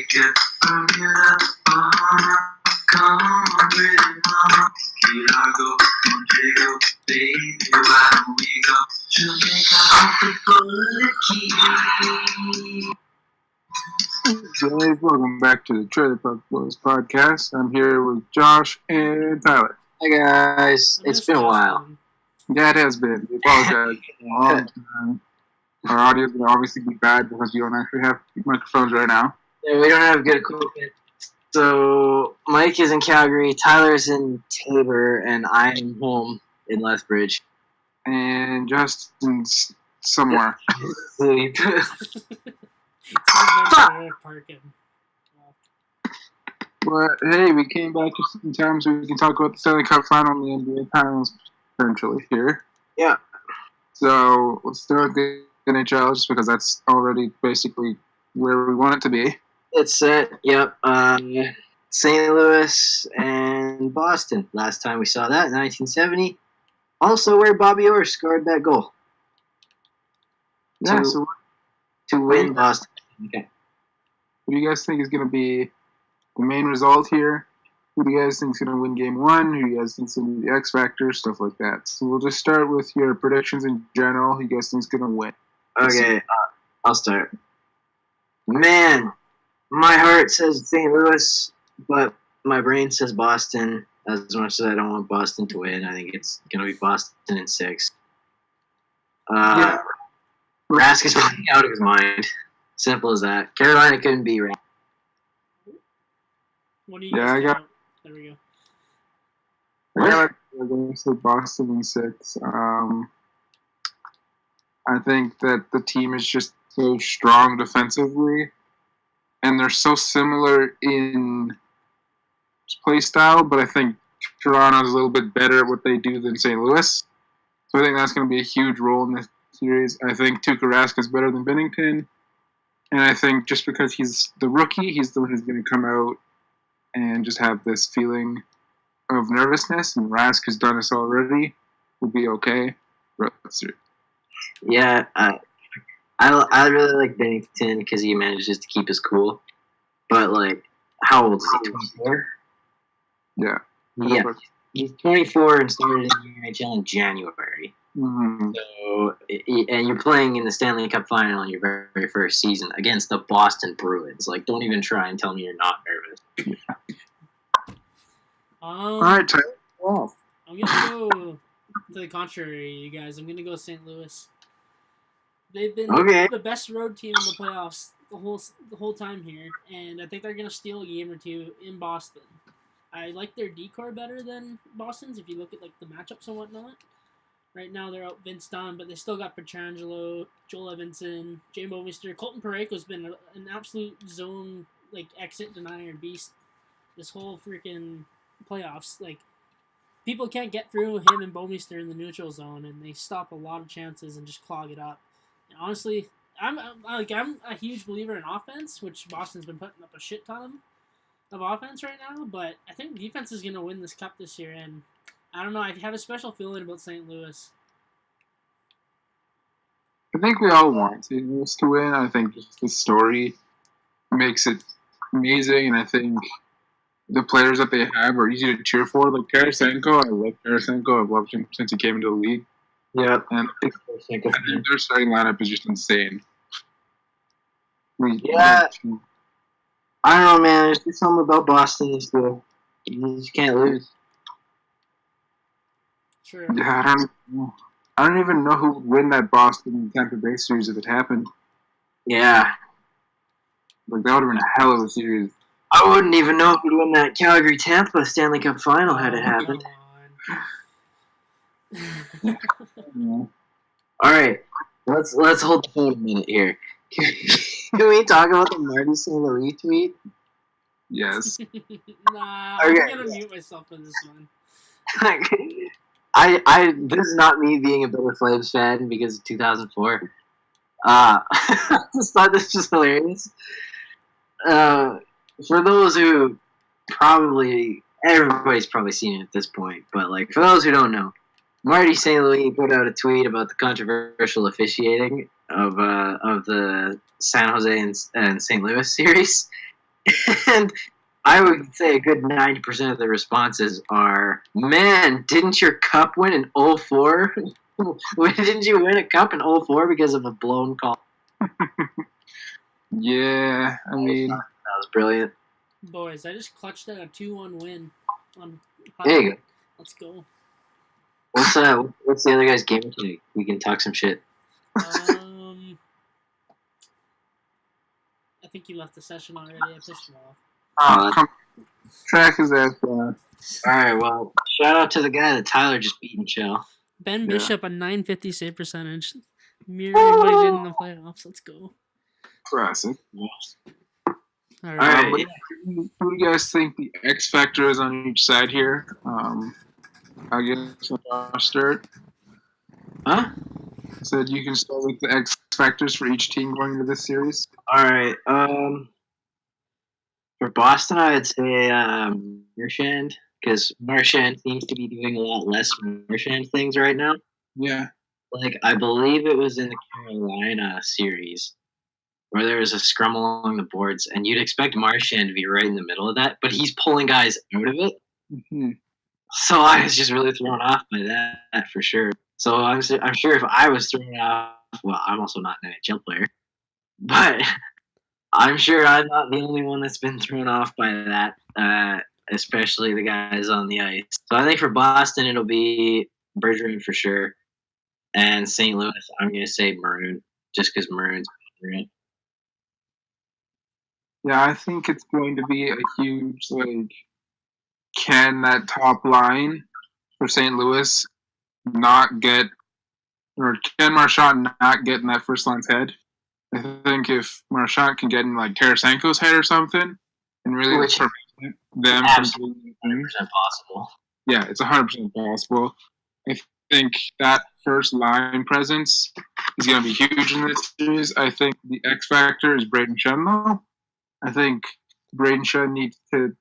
Jamaica, Bermuda, Bahama, come on, pretty mama. Key Largo, Montego, baby, why don't we go? Jamaica, off the bullet key. Guys, welcome back to the Trailer Park Boys podcast. I'm here with Josh and Tyler. Hi guys, it's been a while. Yeah, it has been. We apologize. Our audio is going to obviously be bad because we don't actually have microphones right now. Yeah, we don't have good equipment. So Mike is in Calgary, Tyler's in Tabor, and I'm home in Lethbridge. And Justin's somewhere. Sleep. But hey, we came back just in time so we can talk about the Stanley Cup final and the NBA Finals potentially here. Yeah. So let's start with the NHL just because that's already basically where we want it to be. It's set. Yep. St. Louis and Boston. Last time we saw that in 1970. Also, where Bobby Orr scored that goal. Yeah. To win Boston. Okay. What do you guys think is going to be the main result here? Who do you guys think is going to win Game 1? Who do you guys think is going to be the X Factor? Stuff like that. So we'll just start with your predictions in general. Who do you guys think is going to win? Okay, I'll start. Man, my heart says St. Louis, but my brain says Boston. As much as I don't want Boston to win, I think it's going to be Boston in 6. Rask is playing out of his mind. Simple as that. Carolina couldn't be Rask. What do you guys got? There we go. I'm going to say Boston in 6. I think that the team is just so strong defensively, and they're so similar in play style, but I think Toronto's a little bit better at what they do than St. Louis. So I think that's going to be a huge role in this series. I think Tuukka Rask is better than Binnington, and I think just because he's the rookie, he's the one who's going to come out and just have this feeling of nervousness, and Rask has done this already. Will be okay. Yeah, I really like Binnington because he manages to keep his cool. But, like, how old is he? 24? Yeah. Yeah. He's 24 and started in the NHL in January. Mm-hmm. So, and you're playing in the Stanley Cup final in your very, very first season against the Boston Bruins. Like, don't even try and tell me you're not nervous. All right, Tyler. I'm going to go to the contrary, you guys. I'm going to go St. Louis. They've been the best road team in the playoffs the whole time here, and I think they're going to steal a game or two in Boston. I like their decor better than Boston's if you look at like the matchups and whatnot. Right now they're out Vince Dunn, but they still got Pietrangelo, Joel Edmondson, Jay Bouwmeester. Colton Parayko's been an absolute zone like exit denier beast this whole freaking playoffs. Like, people can't get through him and Bouwmeester in the neutral zone, and they stop a lot of chances and just clog it up. And honestly, I'm a huge believer in offense, which Boston's been putting up a shit ton of offense right now. But I think defense is gonna win this cup this year, and I don't know. I have a special feeling about St. Louis. I think we all want St. Louis to win. I think just the story makes it amazing, and I think the players that they have are easy to cheer for. Like Tarasenko, I love Tarasenko. I've loved him since he came into the league. Yeah, and I think their starting lineup is just insane. Yeah, I don't know, man. There's just something about Boston that's good. You just can't lose. True. Yeah, I don't even know who would win that Boston Tampa Bay series if it happened. Yeah, like that would have been a hell of a series. I wouldn't even know who'd win that Calgary Tampa Stanley Cup final had it happened. All right, let's hold the phone a minute here. Can we talk about the Marty St. Louis tweet? Yes. Nah, okay. I'm gonna mute myself for this one. This is not me being a Bitter Flames fan because of 2004. I just thought this was hilarious. For those who everybody's probably seen it at this point, but like for those who don't know, Marty St. Louis put out a tweet about the controversial officiating of the San Jose and St. Louis series, And I would say a good 90% of the responses are, man, didn't your cup win in 04? Didn't you win a cup in 04 because of a blown call? Yeah, I mean, that was brilliant. Boys, I just clutched at a 2-1 win. There you go. Let's go. What's the other guy's game today? We can talk some shit. I think he left the session already. I pissed him off. Track his ass down. All right, well, shout out to the guy that Tyler just beat in Shell. Ben Bishop, a 950 save percentage. Mirroring what he did in the playoffs. Let's go. Classic. All right. All right. Who do you guys think the X factor is on each side here? I guess I'll start. Huh? I said you can start with the X factors for each team going into this series. All right. For Boston, I'd say Marchand, because Marchand seems to be doing a lot less Marchand things right now. Yeah. Like, I believe it was in the Carolina series where there was a scrum along the boards, and you'd expect Marchand to be right in the middle of that, but he's pulling guys out of it. Mm-hmm. So I was just really thrown off by that for sure. So I'm sure if I was thrown off, well, I'm also not an NHL player, but I'm sure I'm not the only one that's been thrown off by that, especially the guys on the ice. So I think for Boston, it'll be Bergeron for sure. And St. Louis, I'm going to say Maroon, just because Maroon's brilliant. Yeah, I think it's going to be a huge, can that top line for St. Louis not get, or can Marchand not get in that first line's head? I think if Marchand can get in Tarasenko's head or something, and really prevent them from doing 100% possible. Yeah, it's 100% possible. I think that first line presence is going to be huge in this series. I think the X factor is Braden Shen, though. I think Braden Shen needs to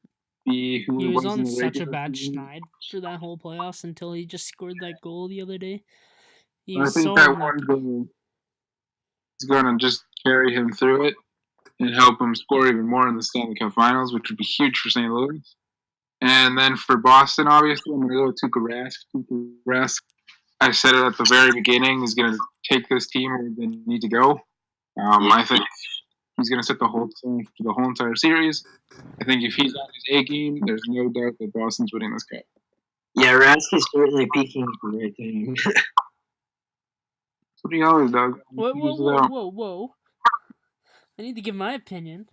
be who he was on in the such a regular bad season. schneid for that whole playoffs until he just scored that goal the other day. I think that one goal is going to just carry him through it and help him score even more in the Stanley Cup Finals, which would be huge for St. Louis. And then for Boston, obviously, I'm going to go with Tuukka Rask. Tuukka Rask, I said it at the very beginning, is going to take this team where they need to go. I think he's going to set the whole tone for the whole entire series. I think if he's on his A game, there's no doubt that Boston's winning this cup. Yeah, Rask is certainly peaking at the right time. What do you always, Doug? Whoa. I need to give my opinion.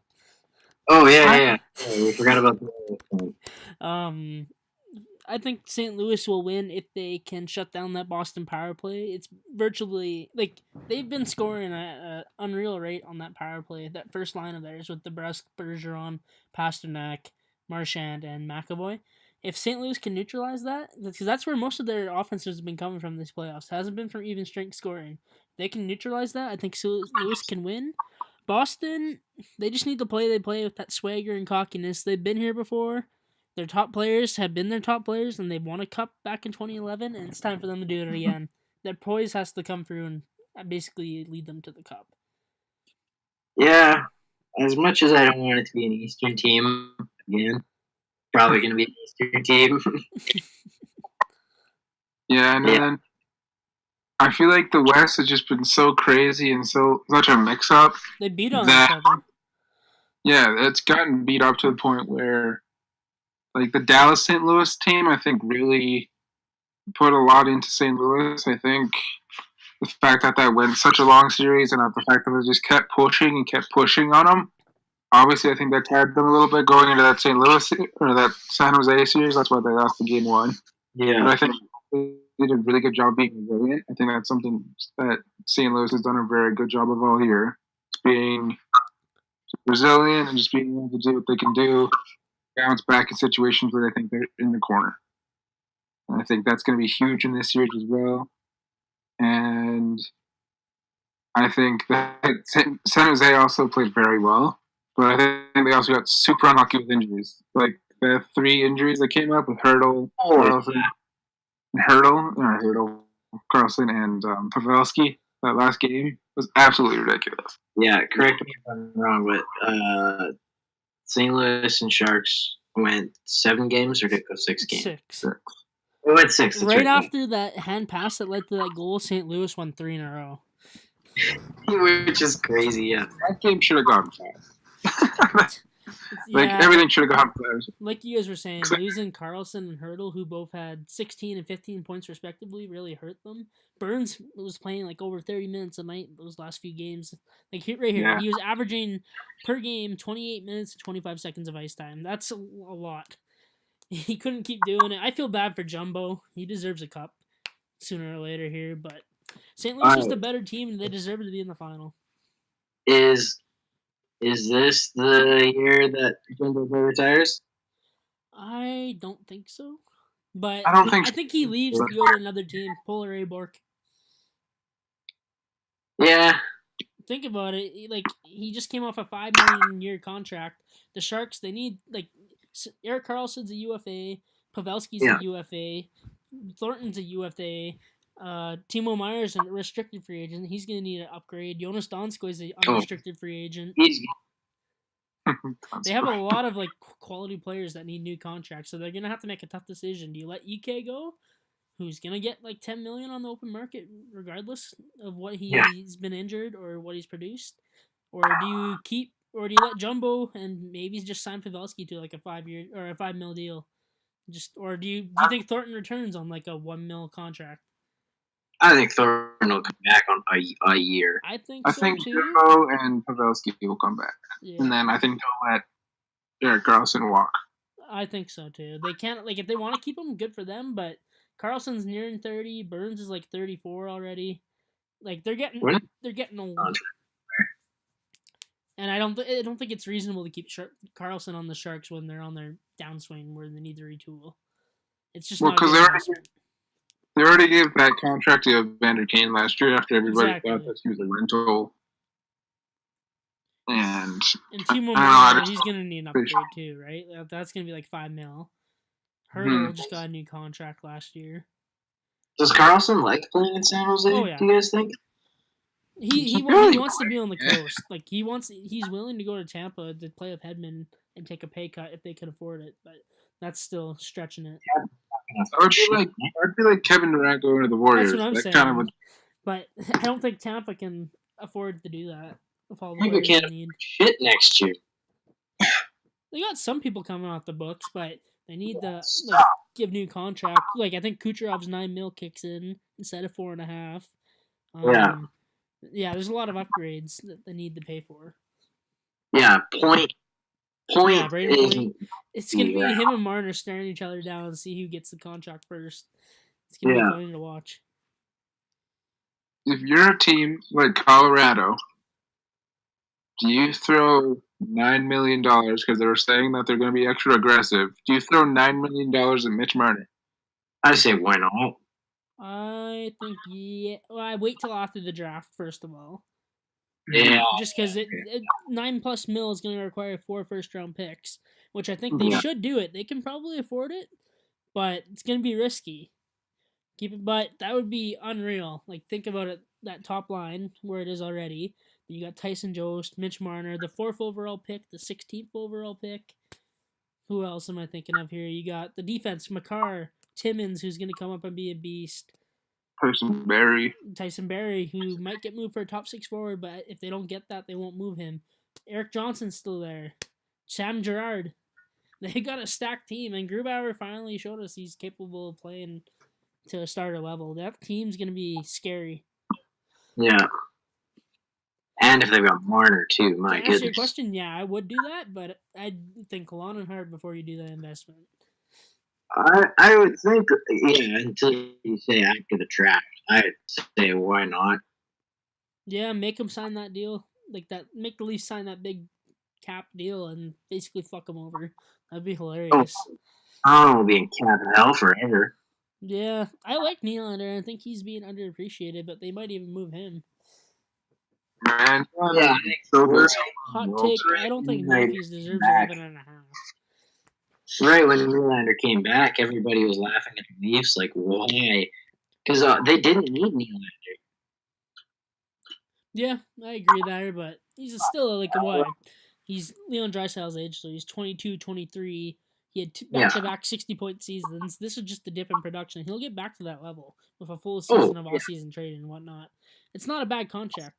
Oh, yeah. We forgot about that. I think St. Louis will win if they can shut down that Boston power play. It's virtually, they've been scoring at an unreal rate on that power play. That first line of theirs with DeBrusk, Bergeron, Pasternak, Marchand, and McAvoy. If St. Louis can neutralize that, because that's where most of their offense has been coming from this playoffs. It hasn't been from even strength scoring. If they can neutralize that, I think St. Louis can win. Boston, they just need to play. They play with that swagger and cockiness. They've been here before. Their top players have been their top players, and they've won a cup back in 2011, and it's time for them to do it again. Their poise has to come through and basically lead them to the cup. Yeah, as much as I don't want it to be an Eastern team, again, probably going to be an Eastern team. Yeah, and then I feel like the West has just been so crazy and such a mix-up. They beat on each other. Yeah, it's gotten beat up to the point where the Dallas St. Louis team, I think, really put a lot into St. Louis. I think the fact that went such a long series and the fact that they just kept pushing on them, obviously I think that tired them a little bit going into that St. Louis or that San Jose series. That's why they lost the game 1. Yeah. But I think they did a really good job being resilient. I think that's something that St. Louis has done a very good job of all year. Just being resilient and just being able to do what they can do. Bounce back in situations where they think they're in the corner. And I think that's going to be huge in this series as well. And I think that San Jose also played very well, but I think they also got super unlucky with injuries. The 3 injuries that came up with Carlson, and Pavelski that last game was absolutely ridiculous. Yeah, correct me if I'm wrong, but St. Louis and Sharks went 7 games, or did it go 6 games? 6. It went 6. That's Right after that hand pass that led to that goal, St. Louis won 3 in a row. Which is crazy, yeah. That game should have gone 5. Yeah, Everything should have gone 5. like you guys were saying, losing Carlson and Hurdle, who both had 16 and 15 points respectively, really hurt them. Burns was playing like over 30 minutes a night those last few games. Like right here, Yeah. he was averaging per game 28 minutes and 25 seconds of ice time. That's a lot. He couldn't keep doing it. I feel bad for Jumbo. He deserves a cup sooner or later here, but St. Louis is the better team, and they deserve to be in the final. Is this the year that Jumbo retires? I don't think so. But I think he leaves to go to another team, Polar A Bork. Yeah. Think about it. Like, he just came off a $5 million year contract. The Sharks, they need, like, Erik Karlsson's a UFA, Pavelski's a UFA, Thornton's a UFA, Timo Meyer's a restricted free agent. He's going to need an upgrade. Jonas Donskoy is an unrestricted free agent. They have a lot of like quality players that need new contracts, so they're gonna have to make a tough decision. Do you let EK go, who's gonna get like $10 million on the open market, regardless of what he's been injured or what he's produced, or do you let Jumbo and maybe just sign Pavelski to like a 5-year or a $5 million deal? Or do you think Thornton returns on like a $1 million contract? I think Thornton will come back on a year. I think too. Jumbo and Pavelski will come back. Yeah. And then I think they'll let Erik Karlsson walk. I think so too. They can't, like, if they want to keep him, good for them, but Carlson's nearing 30, Burns is like 34 already. Like, they're getting old. And I don't think it's reasonable to keep Carlson on the Sharks when they're on their downswing where they need to retool. It's just not a good investment. They already gave that contract to Evander Kane last year after everybody thought that he was a rental. And Timo Meyer, he's going to need an upgrade too, right? That's going to be like $5 million. Hurdle just got a new contract last year. Does Karlsson like playing in San Jose? Oh, yeah. Do you guys think? He wants to be on the coast. Like, he's willing to go to Tampa to play with Hedman and take a pay cut if they can afford it, but that's still stretching it. I would be like Kevin Durant going to the Warriors. That's what I'm saying. Kind of but I don't think Tampa can afford to do that. Tampa can't afford shit next year. They got some people coming off the books, but they need to give new contract. Like, I think Kucherov's $9 million kicks in instead of $4.5. Yeah, there's a lot of upgrades that they need to pay for. Yeah, Point. Yeah, Point. It's gonna be him and Marner staring each other down and see who gets the contract first. It's gonna be funny to watch. If you're a team like Colorado, do you throw $9 million because they were saying that they're going to be extra aggressive? Do you throw $9 million at Mitch Marner? I say why not? I think Well, I wait till after the draft first of all. Yeah. Just because $9+ million is going to require 4 first-round picks, which I think they should do it. They can probably afford it, but it's going to be risky. But that would be unreal. Like, think about it, that top line where it is already. You got Tyson Jost, Mitch Marner, the 4th overall pick, the 16th overall pick. Who else am I thinking of here? You got the defense, Makar, Timmins, who's going to come up and be a beast. Tyson Barrie, who might get moved for a top 6 forward, but if they don't get that, they won't move him. Erik Johnson's still there. Sam Girard. They got a stacked team, and Grubauer finally showed us he's capable of playing to a starter level. That team's going to be scary. Yeah. And if they've got Marner, too, my goodness. To answer your question, yeah, I would do that, but I'd think long and hard before you do that investment. I would think, until you say after the draft, I'd say why not? Yeah, make them sign that deal. Like that, make the Leafs sign that big cap deal and basically fuck them over. That'd be hilarious. I'll be in cap hell forever. Yeah, I like Nylander. I think he's being underappreciated, but they might even move him. Man, yeah, hot take. I don't think Matthews deserves $11.5. Right when Nylander came back, everybody was laughing at the Leafs, like, why? Because they didn't need Nylander. Yeah, I agree there, but he's still like a He's Leon Draisaitl's age, so he's 22, 23. He had back-to-back 60-point seasons. This is just a dip in production. He'll get back to that level with a full season of all-season trading and whatnot. It's not a bad contract.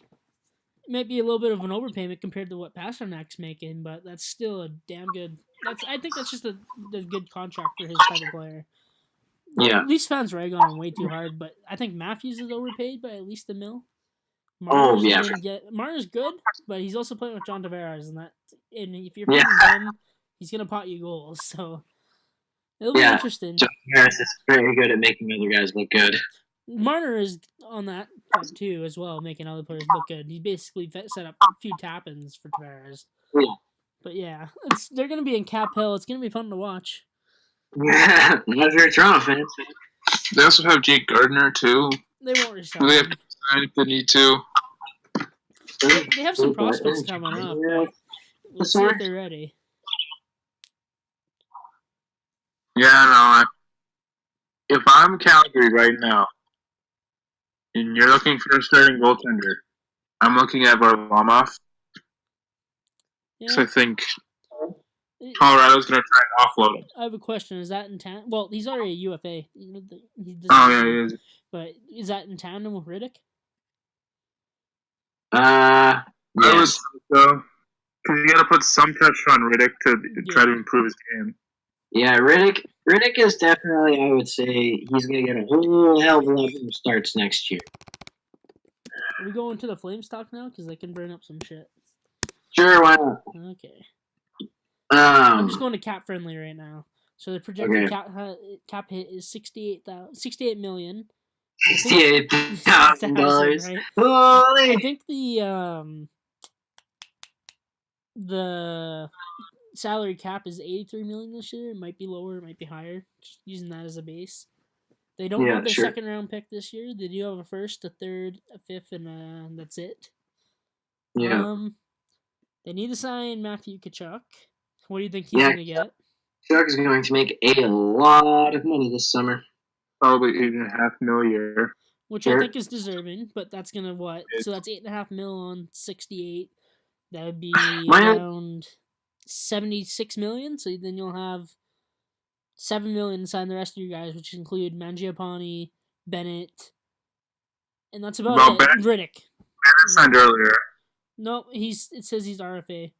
It might be a little bit of an overpayment compared to what Pasternak's making, but that's still a damn good. I think that's just a good contract for his type of player. Yeah. Leafs fans rag on him way too hard, but I think Matthews is overpaid by at least $1 million. Marner's good, but he's also playing with John Tavares, and if you're playing him, he's gonna pot you goals. So it'll be interesting. John Tavares is very good at making other guys look good. Marner is on that front too, as well, making other players look good. He basically set up a few tap-ins for Tavares. Yeah. But yeah, they're gonna be in Cap Hill. It's gonna be fun to watch. Yeah, not if you're a Toronto fan. They also have Jake Gardner too. They won't resign. They have to sign if they need to. They have some prospects coming up. We'll see if they're ready. Yeah, no. If I'm Calgary right now, and you're looking for a starting goaltender, I'm looking at Varlamov. So I think Colorado's going to try and offload him. I have a question. Is that in tandem? Well, he's already a UFA. He is. But is that in tandem with Riddick? I would so. Because you got to put some pressure on Riddick to try to improve his game. Yeah, Riddick is definitely, I would say, he's going to get a whole hell of a lot of starts next year. Are we going to the Flames talk now? Because they can burn up some shit. Sure, why not? Okay. I'm just going to cap friendly right now. So the projected cap hit is $68 million. $68,000. Right? Holy! I think the salary cap is $83 million this year. It might be lower, it might be higher. Just using that as a base. They don't have their second round pick this year. They do have a first, a third, a fifth, and that's it. Yeah. They need to sign Matthew Tkachuk. What do you think he's going to get? Tkachuk is going to make a lot of money this summer. Probably $8.5 million a year. Which I think is deserving, but that's going to what? So that's $8.5 million on 68. That would be around $76 million. So then you'll have $7 million to sign the rest of your guys, which include Mangiapane, Bennett, and that's about it. Riddick. Bennett signed earlier. No, it says he's RFA.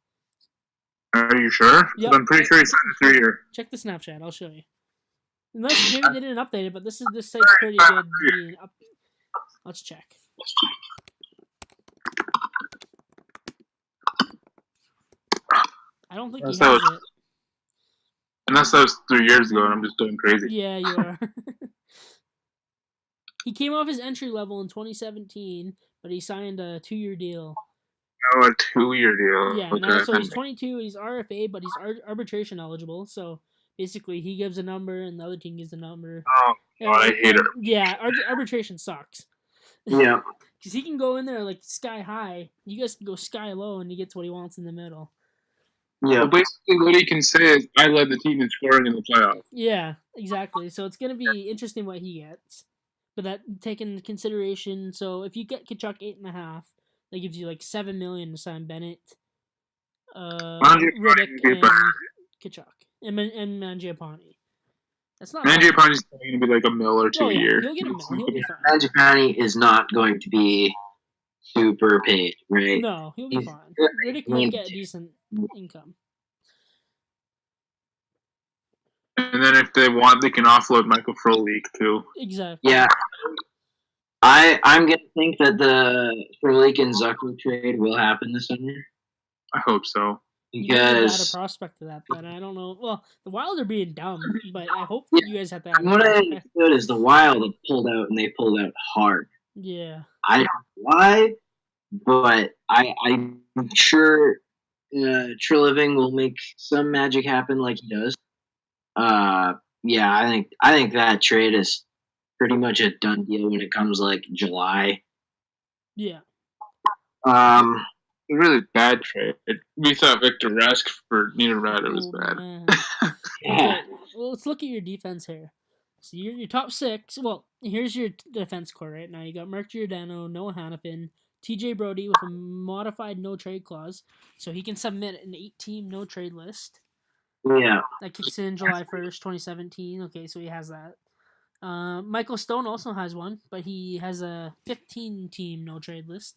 Are you sure? Yep. I'm pretty sure he signed a 3-year. Check the Snapchat. I'll show you. Unless maybe they didn't update it, but this site's pretty good. Let's check. I don't think he has it. Unless that was 3 years ago and I'm just doing crazy. Yeah, you are. He came off his entry level in 2017, but he signed a 2-year deal. Oh, a 2-year deal. Yeah, okay. So he's 22, he's RFA, but he's arbitration eligible, so basically he gives a number and the other team gives a number. Oh, I hate it. Yeah, arbitration sucks. Yeah. Because he can go in there like sky high, you guys can go sky low, and he gets what he wants in the middle. Yeah. Well, basically what he can say is, I led the team in scoring in the playoffs. Yeah, exactly. So it's going to be interesting what he gets. But that taken into consideration, so if you get Tkachuk 8.5, that gives you like $7 million to sign Bennett, Riddick, and Tkachuk, and Mangiapane. That's not. Mangiapane's going to be like $1 million or $2 a year. He'll get $1 million. He'll be fine. Mangiapane is not going to be super paid, right? No, he'll be fine. Riddick might get a decent income. And then if they want, they can offload Michael Frolik too. Exactly. Yeah. I'm going to think that the Frolik and Zucker trade will happen this summer. I hope so. Because add a prospect to that, but I don't know. Well, the Wild are being dumb, but I hope that you guys have to add what I understood is the Wild have pulled out, and they pulled out hard. Yeah. I don't know why, but I'm sure Treliving will make some magic happen like he does. Yeah, I think that trade is pretty much a done deal when it comes like July. Yeah. A really bad trade. We thought Victor Rask for Niederreiter was bad. Yeah. Well, let's look at your defense here. So your top 6. Well, here's your defense core right now. You got Mark Giordano, Noah Hannafin, TJ Brody with a modified no trade clause, so he can submit an 8-team no trade list. Yeah. That kicks in July 1st, 2017. Okay, so he has that. Michael Stone also has one, but he has a 15-team no trade list.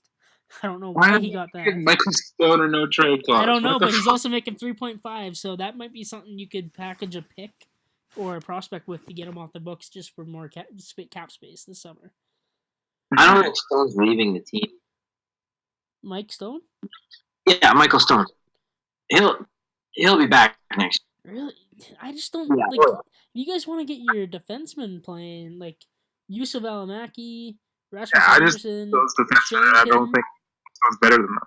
I don't know why he got that. Michael Stone or no trade clause. I don't know, but he's also making 3.5, so that might be something you could package a pick or a prospect with to get him off the books just for more cap space this summer. I don't know if Stone's leaving the team. Mike Stone? Yeah, Michael Stone. He'll be back next year. Really? I just don't Yeah, like. You guys want to get your defensemen playing like Yusuf Alamaki, Rasmus Anderson. Those defensemen, I don't think sounds better than them.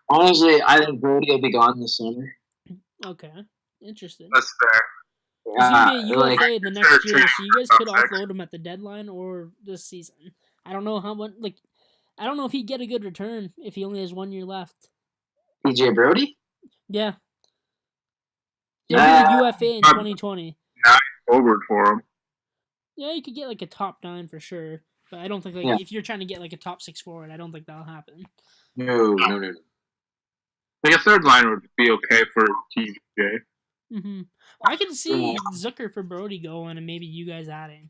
Honestly, I think Brody will be gone this summer. Okay, interesting. That's fair. He's gonna be a UFA the next year, so you guys could offload him at the deadline or this season. I don't know how much. Like, I don't know if he'd get a good return if he only has 1 year left. TJ Brody? Yeah. He'll be a UFA in 2020. Not forward for him. Yeah, you could get like a top 9 for sure, but I don't think if you're trying to get like a top 6 forward, I don't think that'll happen. No. Like a third line would be okay for TJ. Mm-hmm. I can see Zucker for Brody going and maybe you guys adding.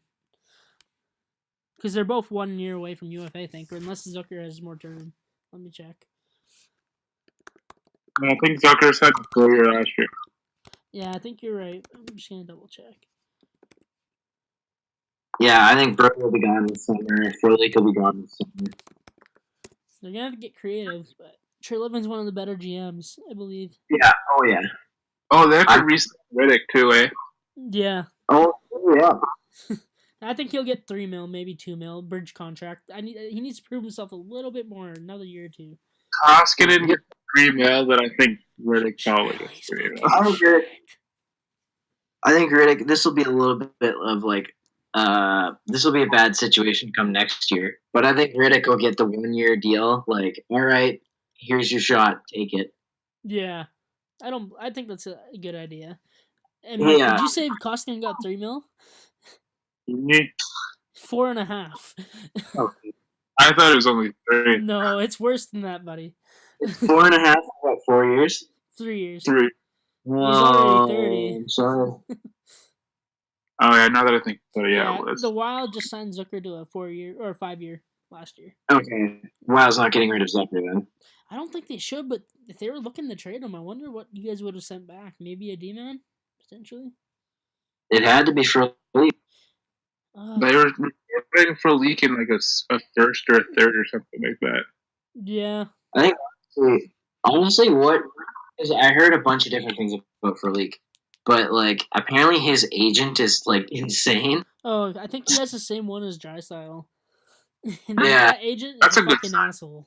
Because they're both 1 year away from UFA, I think, or unless Zucker has more term. Let me check. I think Zucker's had 4 year last year. Yeah, I think you're right. I'm just going to double check. Yeah, I think Brody will be gone this summer. Frolik will be gone this summer. They're going to have to get creative, but Trey Levin's one of the better GMs, I believe. Yeah, oh yeah. Oh, they actually re-signed Riddick too, eh? Yeah. Oh, yeah. I think he'll get $3 million, maybe $2 million bridge contract. He needs to prove himself a little bit more, another year or two. Koskinen get $3 million, but I think Riddick probably gets $3 million. I think Riddick. This will be a little bit of like, this will be a bad situation come next year. But I think Riddick will get the 1 year deal. Like, all right, here's your shot, take it. Yeah, I think that's a good idea. And Mike, did you say Koskinen got $3 million? 4.5. Okay. I thought it was only 3. No, it's worse than that, buddy. 4.5. What? 4 years? 3 years. 3. He's already 30. I'm sorry. Oh yeah, now that I think so, yeah, it was. The Wild just signed Zucker to a 4 year or 5 year last year. Okay, Wild's not getting rid of Zucker then. I don't think they should, but if they were looking to trade him, I wonder what you guys would have sent back. Maybe a D-man, potentially. It had to be for Leak. They were waiting for a leak in like a first or a third or something like that. Yeah. I think honestly, what is I heard a bunch of different things about for Leak, but like apparently his agent is like insane. Oh, I think he has the same one as Drysdale. Yeah, that agent is a fucking asshole.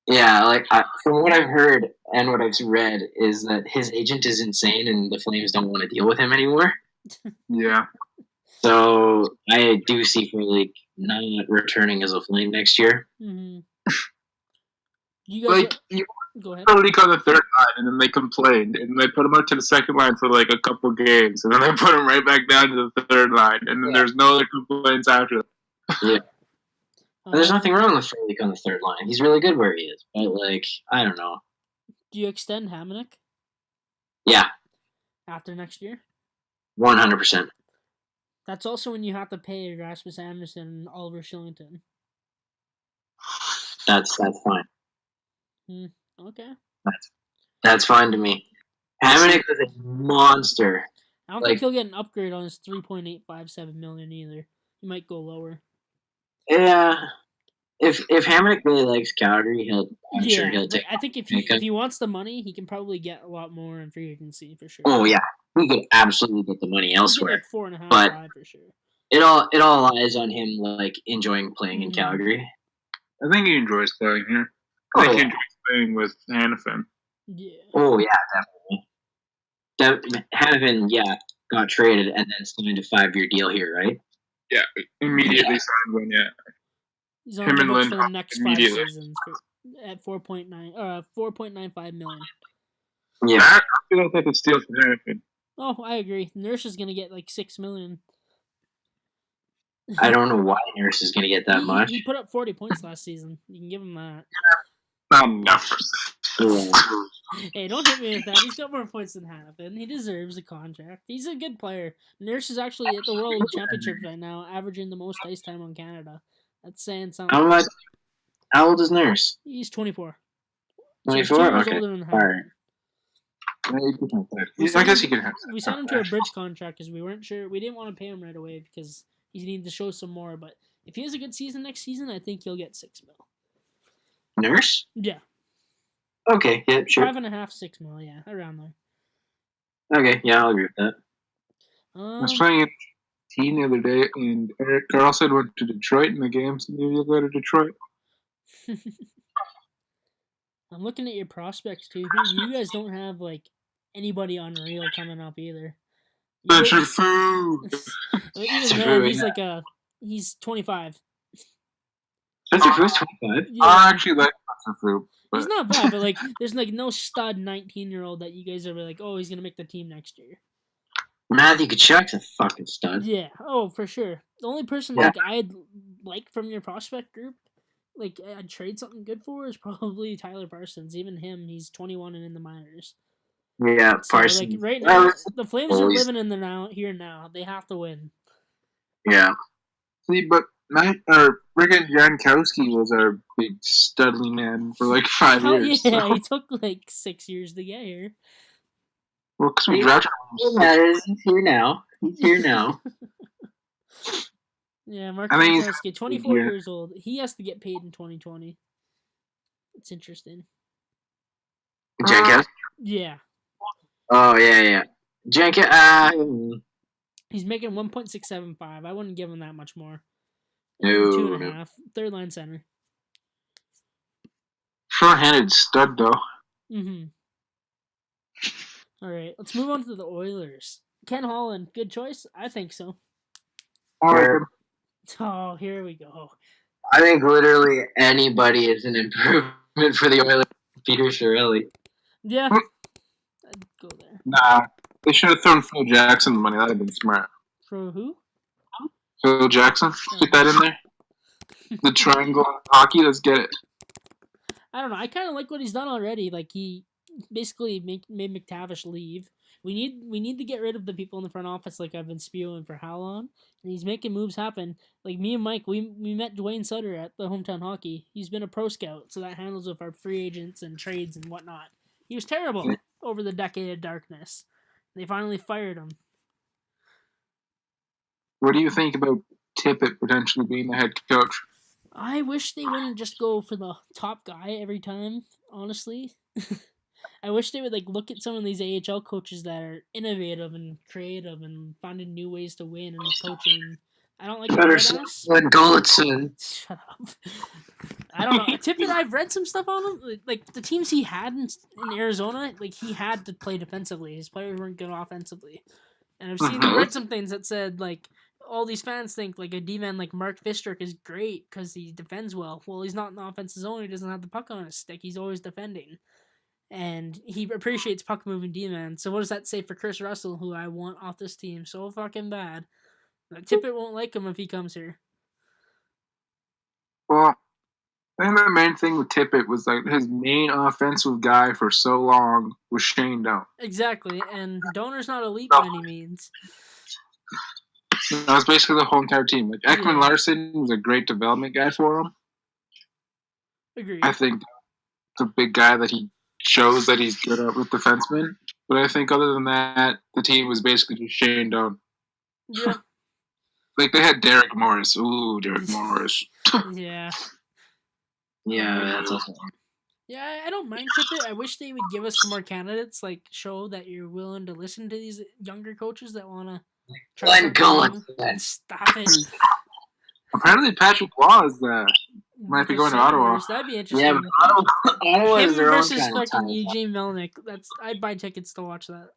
Yeah, like from what I've heard and what I've read is that his agent is insane and the Flames don't want to deal with him anymore. Yeah. So I do see Frolik not returning as a Flame next year. Mm-hmm. You guys you go ahead. Frolik on the third line, and then they complained, and they put him up to the second line for like a couple games, and then they put him right back down to the third line, and then there's no other complaints after that. Yeah. There's nothing wrong with Frolik on the third line. He's really good where he is, but like I don't know. Do you extend Hamonic? Yeah. After next year? 100%. That's also when you have to pay Rasmus Anderson and Oliver Shillington. That's fine. Okay. That's fine to me. Hamonic is a monster. I don't think he'll get an upgrade on his $3.857 million either. He might go lower. Yeah. If Hamonic really likes Calgary, I'm sure he'll take. I think if he wants the money, he can probably get a lot more in free agency for sure. Oh yeah, he could absolutely get the money elsewhere. Like 4.5, but 5 for sure. It all lies on him like enjoying playing in Calgary. I think he enjoys playing here. I think he enjoys playing with Hannafin. Yeah. Oh yeah, definitely. Hannafin, got traded and then signed a 5-year deal here, right? Yeah, immediately signed one. Yeah. He's on the books for the next 5 seasons at $4.95 million. Yeah, I feel like that's a steal for Hannafin. Oh, I agree. Nurse is gonna get like $6 million. I don't know why Nurse is going to get that much. He put up 40 points last season. You can give him that. Not enough. Hey, don't hit me with that. He's got more points than half, and he deserves a contract. He's a good player. Nurse is actually at the World Championship right now, averaging the most ice time on Canada. That's saying something. How old is Nurse? He's 24. 24? So 2 years Okay. older than half. Alright. I guess he can have. We signed him to a bridge contract because we weren't sure. We didn't want to pay him right away because he needed to show some more. But if he has a good season next season, I think he'll get $6 million. Nurse? Yeah. Okay, yeah, sure. 5.5, $6 million, yeah, around there. Okay, yeah, I'll agree with that. I was playing a team the other day, and Eric Carlson went to Detroit in the game, so maybe he'll go to Detroit. I'm looking at your prospects too. You guys don't have like anybody unreal coming up either. Spencer Fu. Even then, he's like he's 25. Spencer Fu's 25. Yeah. I actually like Spencer Fu. He's not bad, but like, there's like no stud 19-year-old that you guys are like, oh, he's gonna make the team next year. Matthew Tkachuk's a fucking stud. Yeah, oh for sure. The only person like I'd like from your prospect group, like I'd trade something good for, is probably Tyler Parsons. Even him, he's 21 and in the minors. Yeah, So, Parsons. like right now, the Flames are living in the now. They have to win. Yeah. See, but friggin' Jankowski was our big studly man for like 5 years. Yeah, he took like 6 years to get here. Well, because we drafted It matters. He's here now. Yeah, Mark I think Jankowski, 24 years old. He has to get paid in 2020. It's interesting. Jankowski? Yeah. Oh, yeah. He's making 1.675. I wouldn't give him that much more. No. 2.5. Third line center. Short-handed stud, though. Mm-hmm. All right, let's move on to the Oilers. Ken Holland, good choice? I think so. Oh, here we go. I think literally anybody is an improvement for the Oilers. Peter Chiarelli. Yeah. I'd go there. Nah, they should have thrown Phil Jackson the money. That would have been smart. For who? Phil Jackson? Get that in there. The triangle in hockey, let's get it. I don't know. I kind of like what he's done already. Like, he basically made McTavish leave. We need to get rid of the people in the front office like I've been spewing for how long. And he's making moves happen. Like, me and Mike, we met Dwayne Sutter at the Hometown Hockey. He's been a pro scout, so that handles with our free agents and trades and whatnot. He was terrible over the decade of darkness. They finally fired him. What do you think about Tippett potentially being the head coach? I wish they wouldn't just go for the top guy every time, honestly. I wish they would look at some of these AHL coaches that are innovative and creative and finding new ways to win and coaching. I don't like Glenn Gulletson. Shut up. I don't know. Tippett, I've read some stuff on him. Like the teams he had in Arizona, he had to play defensively. His players weren't good offensively. And I've read some things that said all these fans think a D-man like Mark Fistrick is great because he defends well. Well, he's not in the offensive zone. He doesn't have the puck on his stick. He's always defending. And he appreciates puck-moving D-man. So what does that say for Chris Russell, who I want off this team so fucking bad? Tippett won't like him if he comes here. Well, I think the main thing with Tippett was his main offensive guy for so long was Shane Doan. Exactly, and Doner's not elite by any means. That was basically the whole entire team. Ekman Larson was a great development guy for him. Agreed. I think it's a big guy that he shows that he's good at with defensemen. But I think other than that, the team was basically just Shane Doan. Yeah. They had Derek Morris. Ooh, Derek Morris. Yeah. Yeah, that's awesome. Yeah, I don't mind Tippett. I wish they would give us some more candidates. Show that you're willing to listen to these younger coaches that want to try. Glenn Gulletson. Stop it. Apparently, Patrick Waugh might be going to Ottawa. That'd be interesting. Yeah, but Ottawa is Him their own versus kind of fucking time. Eugene Melnick. I'd buy tickets to watch that.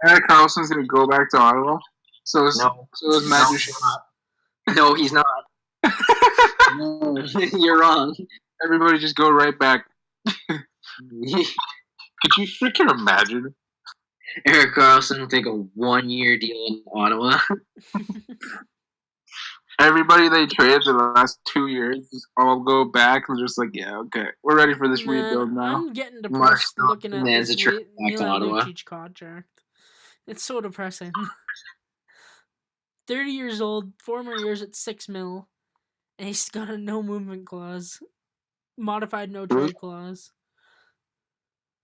Eric Carlson's going to go back to Ottawa. So is Matt Duchene. No, he's not. No, you're wrong. Everybody just go right back. Could you freaking imagine? Erik Karlsson will take a 1-year deal in Ottawa. Everybody they traded for the last 2 years just all go back and just like, yeah, okay, we're ready for this rebuild now. I'm getting depressed looking at this Milan Ottawa. Lucic contract. It's so depressing. 30 years old, 4 more years at $6 million, and he's got a no movement clause, modified no trade clause.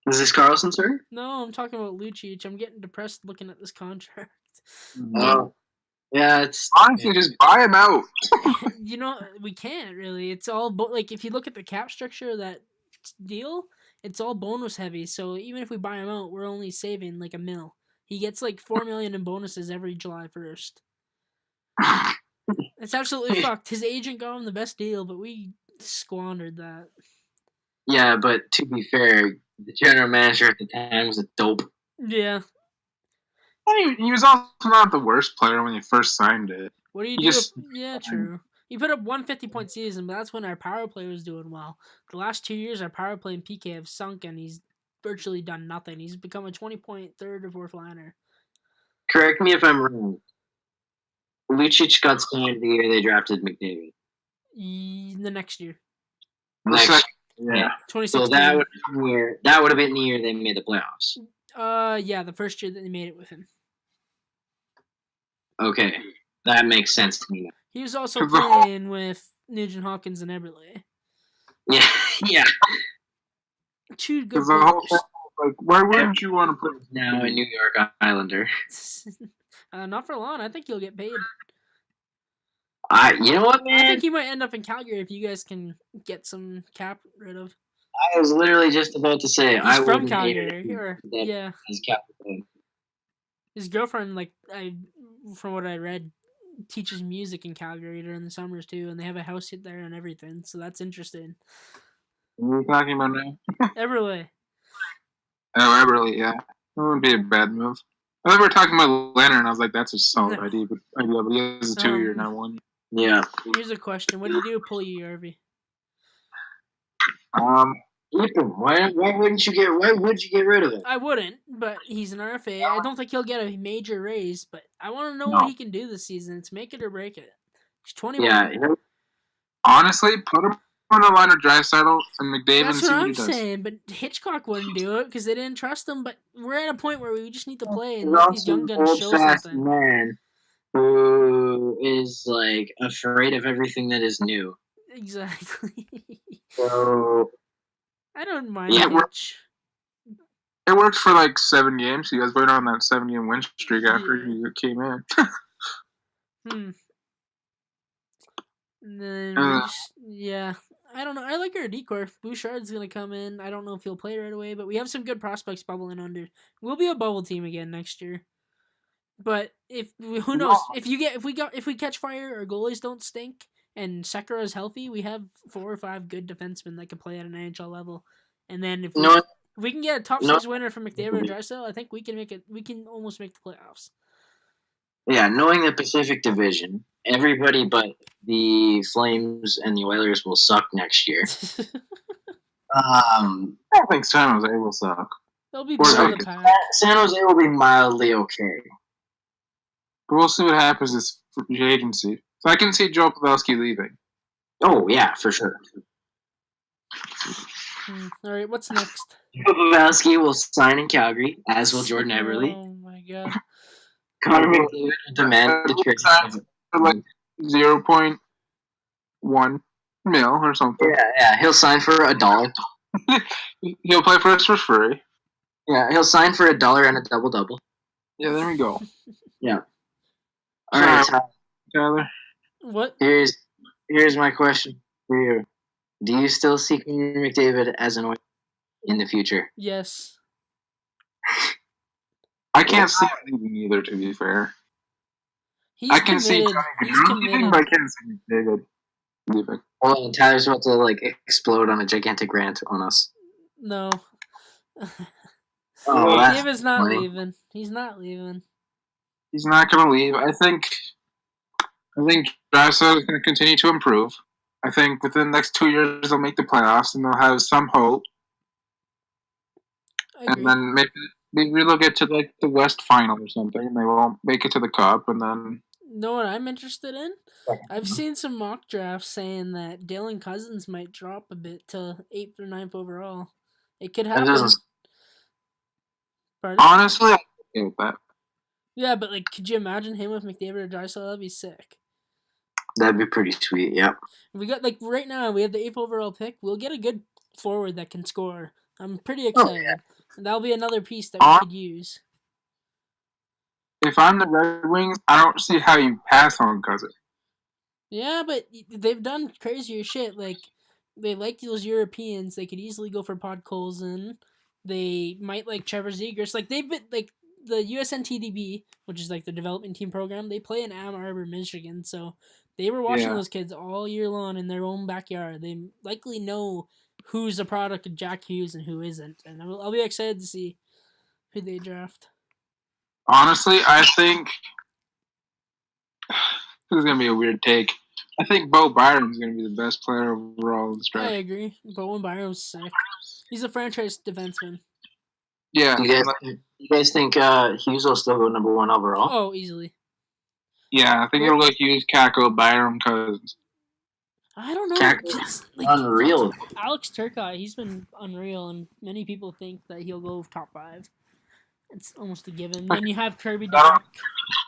Is this Carlson, sir? No, I'm talking about Lucic. I'm getting depressed looking at this contract. Oh, yeah, it's honestly just buy him out. You know, we can't really. It's all like if you look at the cap structure of that deal, it's all bonus heavy. So even if we buy him out, we're only saving like $1 million. He gets like $4 million in bonuses every July 1st. It's absolutely fucked. His agent got him the best deal, but we squandered that. Yeah, but to be fair, the general manager at the time was a dope. Yeah. He was also not the worst player when he first signed it. What do you do? Yeah, true. He put up 150-point season, but that's when our power play was doing well. The last 2 years, our power play and PK have sunk, and he's virtually done nothing. He's become a 20-point third or fourth liner. Correct me if I'm wrong. Lucic got signed the year they drafted McDavid. The next year. Yeah. 2016. So that would have been the year they made the playoffs. Yeah, the first year that they made it with him. Okay, that makes sense to me now. He was also playing with Nugent Hopkins and Eberle. Yeah. Two good players. Like, why wouldn't you want to play now a New York Islander? Not for long. I think he'll get paid. You know what, man? I think he might end up in Calgary if you guys can get some cap rid of. I was literally just about to say he's from Calgary. Yeah. His girlfriend, from what I read, teaches music in Calgary during the summers too, and they have a house there and everything. So that's interesting. What are you talking about now? Eberle. Oh, Eberle, yeah. That wouldn't be a bad move. I thought we were talking about Leonard, and I was like, that's a solid idea, but he has a 2-year, not 1. Yeah. Here's a question: what do you do with Puljujärvi? Keep him. Why would you get rid of him? I wouldn't, but he's an RFA. I don't think he'll get a major raise, but I want to know what he can do this season. It's make it or break it. He's 21. Yeah. Honestly, put him on the line of Draisaitl and McDavid and see what he does. That's what I'm saying, but Hitchcock wouldn't do it because they didn't trust him. But we're at a point where we just need to play and let these young guns show something. Man who is afraid of everything that is new. Exactly. So I don't mind. Yeah, it worked for 7 games. You guys went on that 7-game win streak after you came in. And then I don't know. I like our decor. Bouchard's gonna come in. I don't know if he'll play right away, but we have some good prospects bubbling under. We'll be a bubble team again next year. But who knows? If we catch fire, our goalies don't stink, and Sekera is healthy, we have 4 or 5 good defensemen that can play at an NHL level. And then if we can get a top 6 winner from McDavid or Draisaitl, I think we can make it. We can almost make the playoffs. Yeah, knowing the Pacific Division, everybody but the Flames and the Oilers will suck next year. I don't think San Jose will suck. They'll be below the pack. San Jose will be mildly okay. But we'll see what happens this free agency. So I can see Joe Pavelski leaving. Oh, yeah, for sure. All right, what's next? Joe Pavelski will sign in Calgary, as will Jordan Eberle. Oh, my God. Connor McDavid demanded a trade for 0.1 mil or something. Yeah, he'll sign for $1. He'll play for us for free. Yeah, he'll sign for $1 and a double-double. Yeah, there we go. Yeah. All right, Tyler. What? Here's my question for you. Do you still see Connor McDavid as an Oiler in the future? Yes. I can't see him leaving either, to be fair. I can see Johnny Gaudreau leaving, but I can't see McDavid leaving. Well, Tyler's about to explode on a gigantic rant on us. No. David's not leaving. He's not leaving. He's not going to leave. I think Draisaitl is going to continue to improve. I think within the next 2 years they'll make the playoffs and they'll have some hope. And then They will get to like the West Final or something, and they won't make it to the Cup, and then. Know what I'm interested in? I've seen some mock drafts saying that Dylan Cousins might drop a bit to 8th or 9th overall. It could happen. Pardon? Honestly, I'm okay with that. Yeah, but like, could you imagine him with McDavid or Draisaitl? That'd be sick. That'd be pretty sweet. Yep. We got like right now we have the 8th overall pick. We'll get a good forward that can score. I'm pretty excited. yeah. And that'll be another piece that we could use. If I'm the Red Wings, I don't see how you pass on Cousins. Yeah, but they've done crazier shit. Like, they like those Europeans. They could easily go for Podkolzin. They might like Trevor Zegras. Like, they've been, like, the USNTDB, which is like the development team program, they play in Ann Arbor, Michigan. So they were watching those kids all year long in their own backyard. They likely know who's a product of Jack Hughes and who isn't. And I'll be excited to see who they draft. Honestly, I think this is going to be a weird take. I think Bo Byron's going to be the best player overall in this draft. I agree. Bowen Byron's sick. He's a franchise defenseman. Yeah. Do you guys think Hughes will still go number 1 overall? Oh, easily. Yeah, I think it'll go Hughes, Kako, Byron, Cousins. I don't know. Kakko's unreal. Alex Turcotte, he's been unreal, and many people think that he'll go top 5. It's almost a given. Then you have Kirby Dach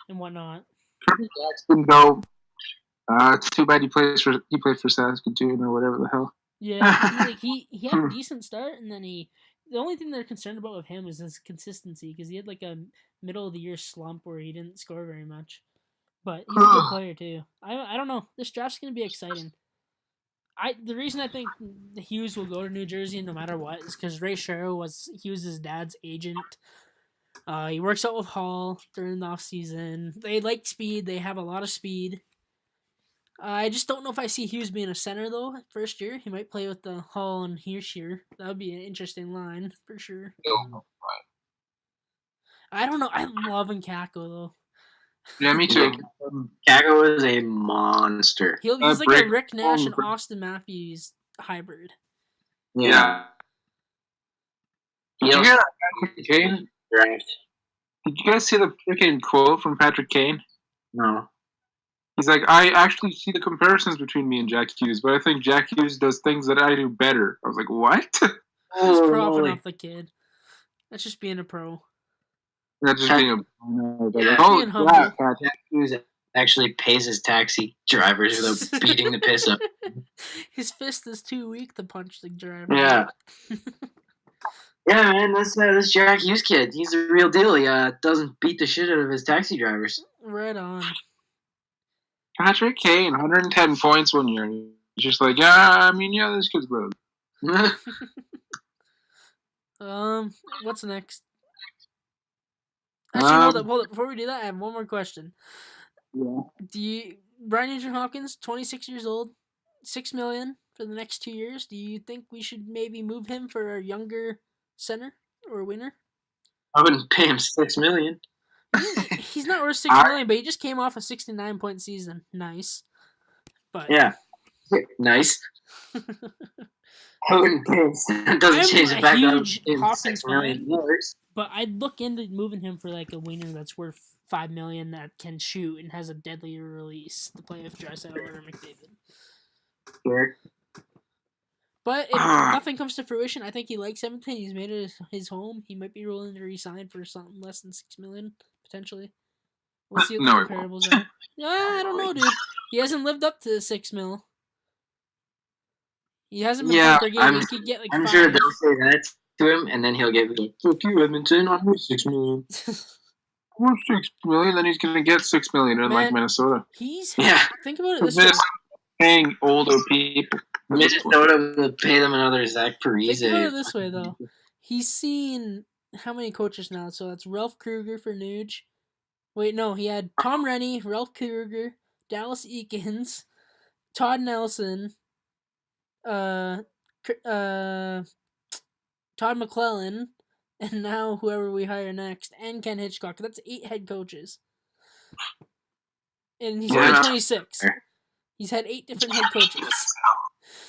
and whatnot. Kirby Dach's been dope. It's too bad he played for Saskatoon or whatever the hell. Yeah, he had a decent start, and then the only thing they're concerned about with him is his consistency, because he had like a middle of the year slump where he didn't score very much. But he's a good player too. I don't know. This draft's gonna be exciting. The reason I think Hughes will go to New Jersey no matter what is because Ray Shero was Hughes' dad's agent. He works out with Hall during the off season. They like speed. They have a lot of speed. I just don't know if I see Hughes being a center though. First year, he might play with the Hall and Hershier. That would be an interesting line for sure. I don't know. I'm loving Kako though. Yeah, me too. Kako is a monster. He's like a Rick Nash and Austin Matthews hybrid. Yeah. Did you hear that Patrick Kane? Right. Did you guys see the freaking quote from Patrick Kane? No. He's like, I actually see the comparisons between me and Jack Hughes, but I think Jack Hughes does things that I do better. I was like, what? He's propping up the kid. That's just being a pro. That's just being a being humble. Jack Hughes actually pays his taxi drivers without beating the piss up. His fist is too weak to punch the driver. Yeah. Yeah, man, that's Jack Hughes kid. He's the real deal. He doesn't beat the shit out of his taxi drivers. Right on. Patrick Kane, 110 points 1 year. He's just like, this kid's good. What's next? Actually, hold up. Before we do that, I have one more question. Yeah. Brian Nugent-Hopkins, 26 years old, $6 million for the next 2 years. Do you think we should maybe move him for a younger center or winner? I wouldn't pay him $6 million. He's not worth $6 million, but he just came off a 69-point season. Nice. But yeah, nice. I wouldn't pay him. It doesn't change the fact that I'm paying $6 million. But I'd look into moving him for like a winger that's worth $5 million that can shoot and has a deadly release to play with Draisaitl or McDavid. Sure. But if nothing comes to fruition, I think he likes Edmonton. He's made it his home. He might be willing to resign for something less than $6 million, potentially. We'll see what the comparables are. Yeah, I don't know, dude. He hasn't lived up to the $6 million. He hasn't been top their game. He could get like I'm 5. sure they'll say that to him, and then he'll get like, "Fuck you, Edmonton! I'm worth $6 million." Worth $6 million, then he's gonna get $6 million in like Minnesota. Think about it this way. Paying older people. Minnesota will pay them another Zach Parise. Think about it this way, though. He's seen how many coaches now? So that's Ralph Kruger for Nuge. Wait, no, he had Tom Rennie, Ralph Kruger, Dallas Eakins, Todd Nelson, Todd McClellan, and now whoever we hire next, and Ken Hitchcock. That's 8 head coaches. And he's only 26. He's had 8 different head coaches.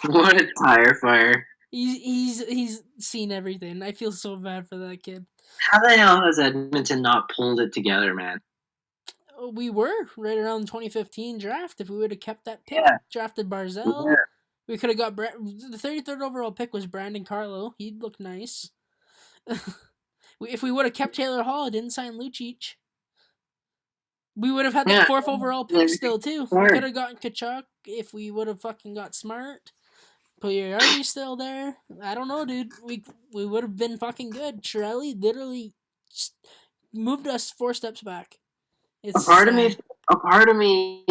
What a tire fire. He's seen everything. I feel so bad for that kid. How the hell has Edmonton not pulled it together, man? We were right around the 2015 draft. If we would have kept that pick, Yeah. drafted Barzell, we could have got the 33rd overall pick was Brandon Carlo. He'd look nice. If we would have kept Taylor Hall, didn't sign Lucic, we would have had that 4th overall pick still too. We could have gotten Kachuk if we would have fucking got smart. Pugliarvi's still there. I don't know, dude. We would have been fucking good. Chiarelli literally moved us 4 steps back. It's a part of me,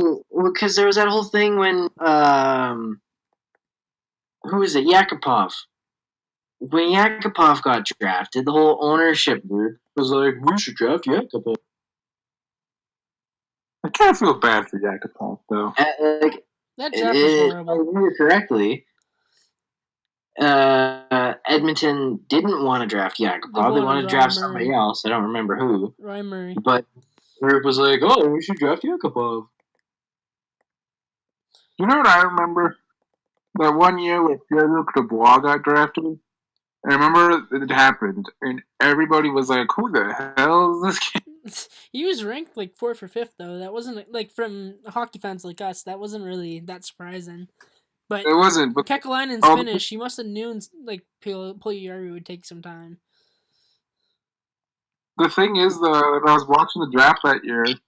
because there was that whole thing when who was it? Yakupov. When Yakupov got drafted, the whole ownership group was like, "We should draft Yakupov." I kind of feel bad for Yakupov, though. That draft was horrible. If I remember correctly, Edmonton didn't want to draft Yakupov. They wanted to draft somebody else. I don't remember who. Ryan Murray. But Group was like, "Oh, we should draft Yakupov." You know what I remember? That one year where Pierre-Luc Dubois got drafted. I remember it happened, and everybody was like, "Who the hell is this kid?" He was ranked like 4th or 5th, though. That wasn't like from hockey fans like us. That wasn't really that surprising. But it wasn't. But Kekalainen's finish, he must have known like Pugliarvi would take some time. The thing is, though, when I was watching the draft that year, and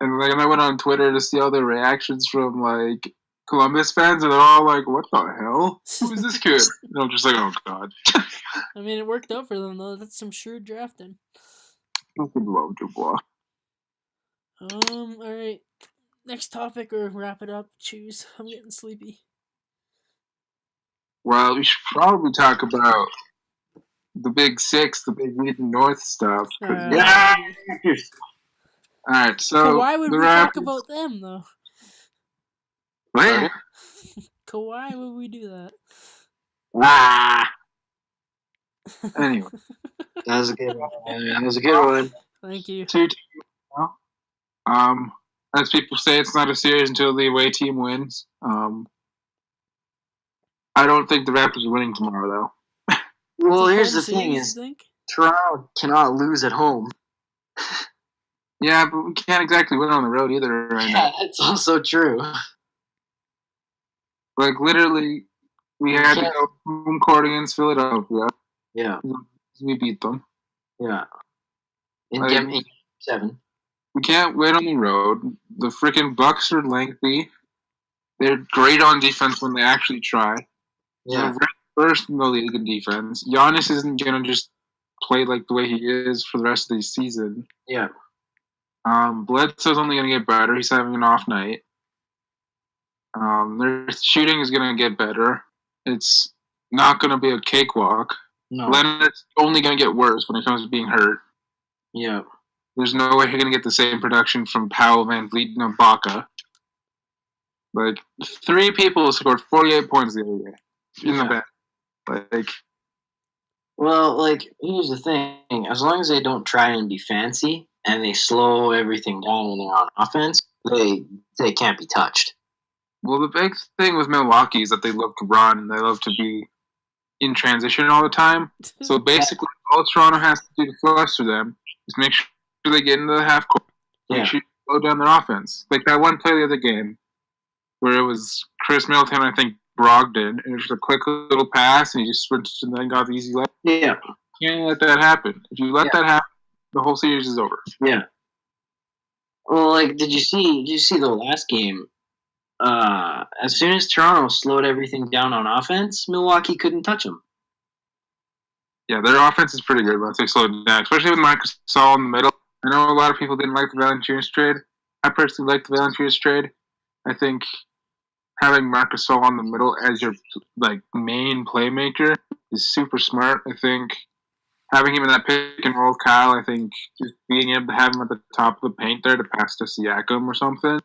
I went on Twitter to see all the reactions from like Columbus fans, and they're all like, "What the hell? Who is this kid?" And I'm just like, "Oh God." I mean, it worked out for them though. That's some shrewd drafting. I could love Dubois. All right. Next topic, or wrap it up. Choose. I'm getting sleepy. Well, we should probably talk about the Big Six, the Big Region North stuff. Yeah. All right, so why would we talk about them though? What? Kawhi, would we do that? Anyway, that was a good one. That was a good one. Thank you. As people say, it's not a series until the away team wins. I don't think the Raptors are winning tomorrow, though. Well, here's the thing: Toronto cannot lose at home. Yeah, but we can't exactly win on the road either right now. That's also true. Like, literally, we had to go home court against Philadelphia. Yeah. We beat them. Yeah. In Game 7. We can't win on the road. The freaking Bucks are lengthy. They're great on defense when they actually try. Yeah. They're first in the league in defense. Giannis isn't going to just play like the way he is for the rest of the season. Yeah. Bledsoe's only going to get better. He's having an off night. Their shooting is going to get better. It's not going to be a cakewalk. No. Leonard's only going to get worse when it comes to being hurt. Yeah. There's no way you're going to get the same production from Powell, Van Vliet, and Ibaka. Like, 3 people scored 48 points the other day in the bench. Here's the thing. As long as they don't try and be fancy and they slow everything down when they're on offense, they can't be touched. Well, the big thing with Milwaukee is that they love to run and they love to be in transition all the time. So basically, all Toronto has to do to fluster them is make sure they get into the half court. Make sure you slow down their offense. Like that one play the other game where it was Chris Middleton, I think Brogdon, and it was just a quick little pass and he just switched and then got the easy layup. Yeah. You can't let that happen. If you let that happen, the whole series is over. Yeah. Well, did you see the last game? As soon as Toronto slowed everything down on offense, Milwaukee couldn't touch them. Yeah, their offense is pretty good once they slowed it down, especially with Marcus Gasol in the middle. I know a lot of people didn't like the Valanciunas trade. I personally like the Valanciunas trade. I think having Marcus Gasol in the middle as your main playmaker is super smart. I think having him in that pick and roll with Kyle, I think just being able to have him at the top of the paint there to pass to Siakam or something,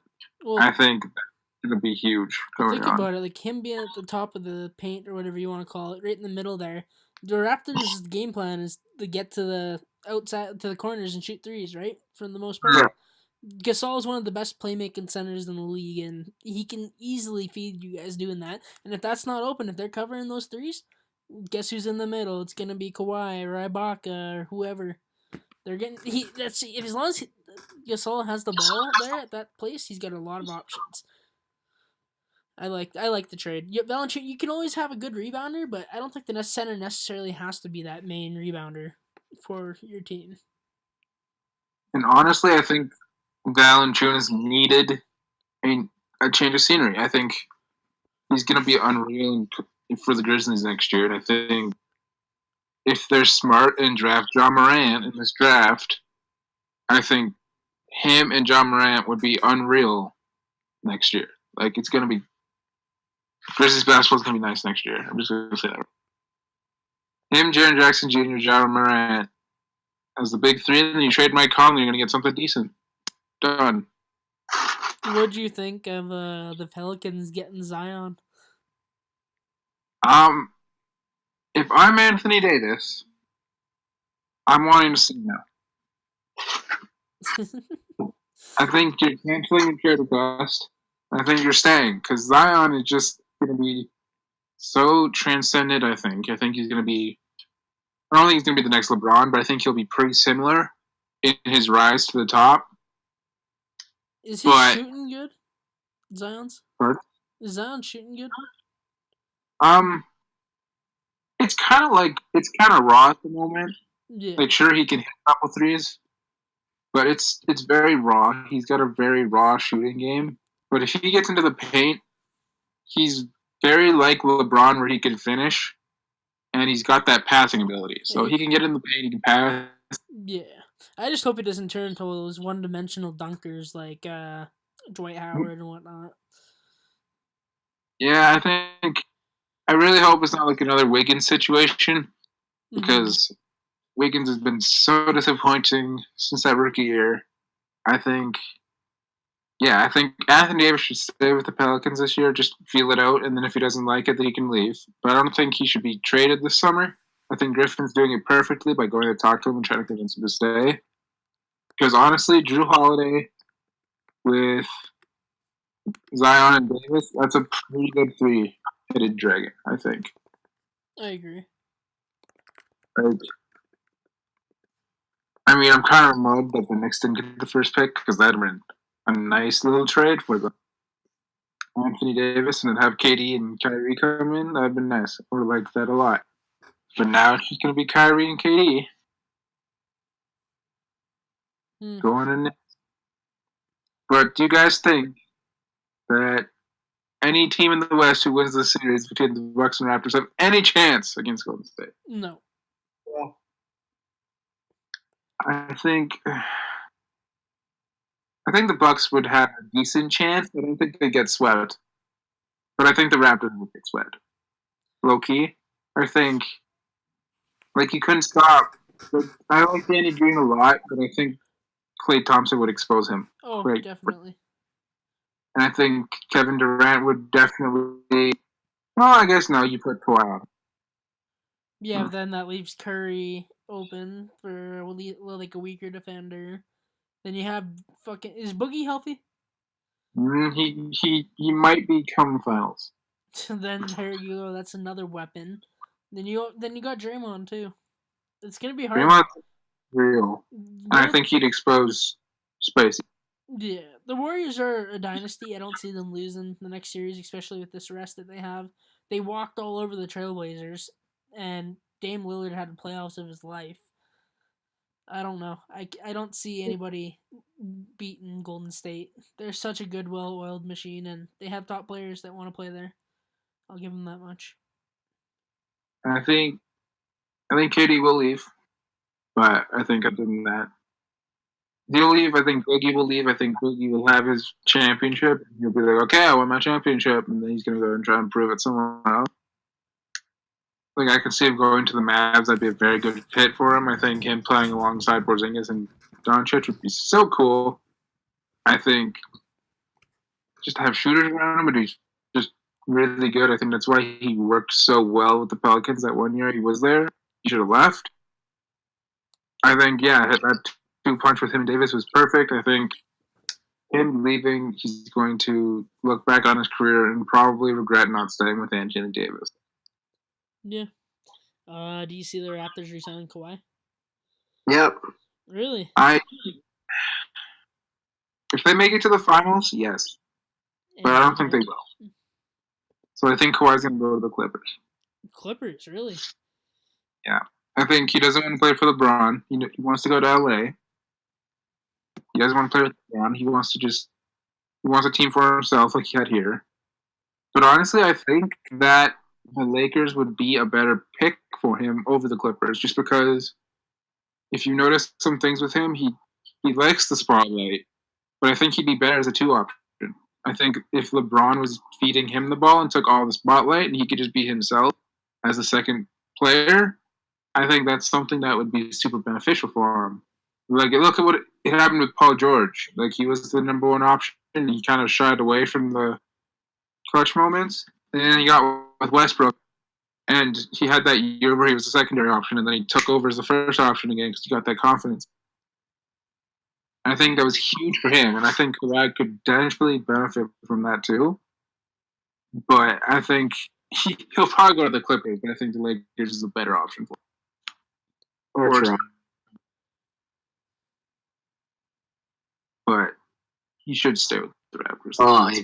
I think that's going to be huge going think on. about it, him being at the top of the paint or whatever you want to call it, right in the middle there. The Raptors' game plan is to get to the outside to the corners and shoot threes, right? For the most part. Yeah. Gasol is one of the best playmaking centers in the league, and he can easily feed you guys doing that. And if that's not open, if they're covering those threes, guess who's in the middle? It's gonna be Kawhi or Ibaka or whoever. They're getting as long as Gasol has the ball there at that place, he's got a lot of options. I like the trade. Yeah, Valanciunas, you can always have a good rebounder, but I don't think the center necessarily has to be that main rebounder for your team. And honestly, I think Valanciunas needed a change of scenery. I think he's going to be unreal for the Grizzlies next year, and I think if they're smart and draft John Morant in this draft, I think him and John Morant would be unreal next year. Like, it's going to be Grizzlies basketball's going to be nice next year. I'm just going to say that. Him, Jaren Jackson Jr., John Morant as the big three, and then you trade Mike Conley, you're going to get something decent. Done. What do you think of the Pelicans getting Zion? If I'm Anthony Davis, I'm wanting to see now. I think you're canceling your trade request. I think you're staying because Zion is just going to be so transcendent. I think he's going to be. I don't think he's going to be the next LeBron, but I think he'll be pretty similar in his rise to the top. Is he shooting good? Zion's? What? Is Zion shooting good? It's kind of raw at the moment. Yeah. Like, sure, he can hit a couple threes, but it's very raw. He's got a very raw shooting game. But if he gets into the paint, he's very like LeBron, where he can finish, and he's got that passing ability. So he can get in the paint, he can pass. Yeah. I just hope it doesn't turn into those one-dimensional dunkers like Dwight Howard and whatnot. Yeah, I really hope it's not like another Wiggins situation, because Wiggins has been so disappointing since that rookie year. I think Anthony Davis should stay with the Pelicans this year, just feel it out, and then if he doesn't like it, then he can leave. But I don't think he should be traded this summer. I think Griffin's doing it perfectly by going to talk to him and trying to convince him to stay. Because honestly, Drew Holiday with Zion and Davis, that's a pretty good three-headed dragon, I think. I agree. I'm kind of mad that the Knicks didn't get the first pick, because that would have been a nice little trade for Anthony Davis, and then have KD and Kyrie come in. That would have been nice. I would have liked that a lot. But now it's just going to be Kyrie and KD. Going in next. But do you guys think that any team in the West who wins the series between the Bucks and Raptors have any chance against Golden State? No. Yeah. I think the Bucks would have a decent chance. I don't think they get swept. But I think the Raptors will get swept. Low key. I think you couldn't stop. I like Danny Green a lot, but I think Klay Thompson would expose him. Oh, definitely. And I think Kevin Durant would definitely. Well, I guess no. You put Kawhi on. Yeah, but then that leaves Curry open for like a weaker defender. Then you have is Boogie healthy? He might become finals. Then there you go. That's another weapon. Then you got Draymond too. It's gonna be hard. Draymond's real. I think he'd expose Spacey. Yeah, the Warriors are a dynasty. I don't see them losing the next series, especially with this rest that they have. They walked all over the Trailblazers, and Dame Lillard had the playoffs of his life. I don't know. I don't see anybody beating Golden State. They're such a good, well-oiled machine, and they have top players that want to play there. I'll give them that much. I think KD will leave, but I think other than that, he'll leave. I think Boogie will leave. I think Boogie will have his championship. He'll be like, okay, I won my championship, and then he's going to go and try and prove it somewhere else. Like, I could see him going to the Mavs. That'd be a very good fit for him. I think him playing alongside Porzingis and Doncic would be so cool. I think just to have shooters around him would be just really good. I think that's why he worked so well with the Pelicans that one year he was there. He should have left. I think, that two-punch with him and Davis was perfect. I think him leaving, he's going to look back on his career and probably regret not staying with Anthony Davis. Yeah. Do you see the Raptors resigning Kawhi? Yep. Really? If they make it to the finals, yes. But I don't think they will. So I think Kawhi's going to go to the Clippers. Clippers, really? Yeah. I think he doesn't want to play for LeBron. He wants to go to LA. He doesn't want to play with LeBron. He wants a team for himself like he had here. But honestly, I think that the Lakers would be a better pick for him over the Clippers, just because if you notice some things with him, he likes the spotlight, but I think he'd be better as a 2 option. I think if LeBron was feeding him the ball and took all the spotlight and he could just be himself as a second player, I think that's something that would be super beneficial for him. Like, look at what it happened with Paul George. Like, he was the number 1 option, and he kind of shied away from the clutch moments. And then he got with Westbrook, and he had that year where he was a secondary option, and then he took over as the first option again because he got that confidence. I think that was huge for him, and I think Kawhi could definitely benefit from that too. But I think he'll probably go to the Clippers, but I think the Lakers is a better option for him. Or but he should stay with the Raptors. I want he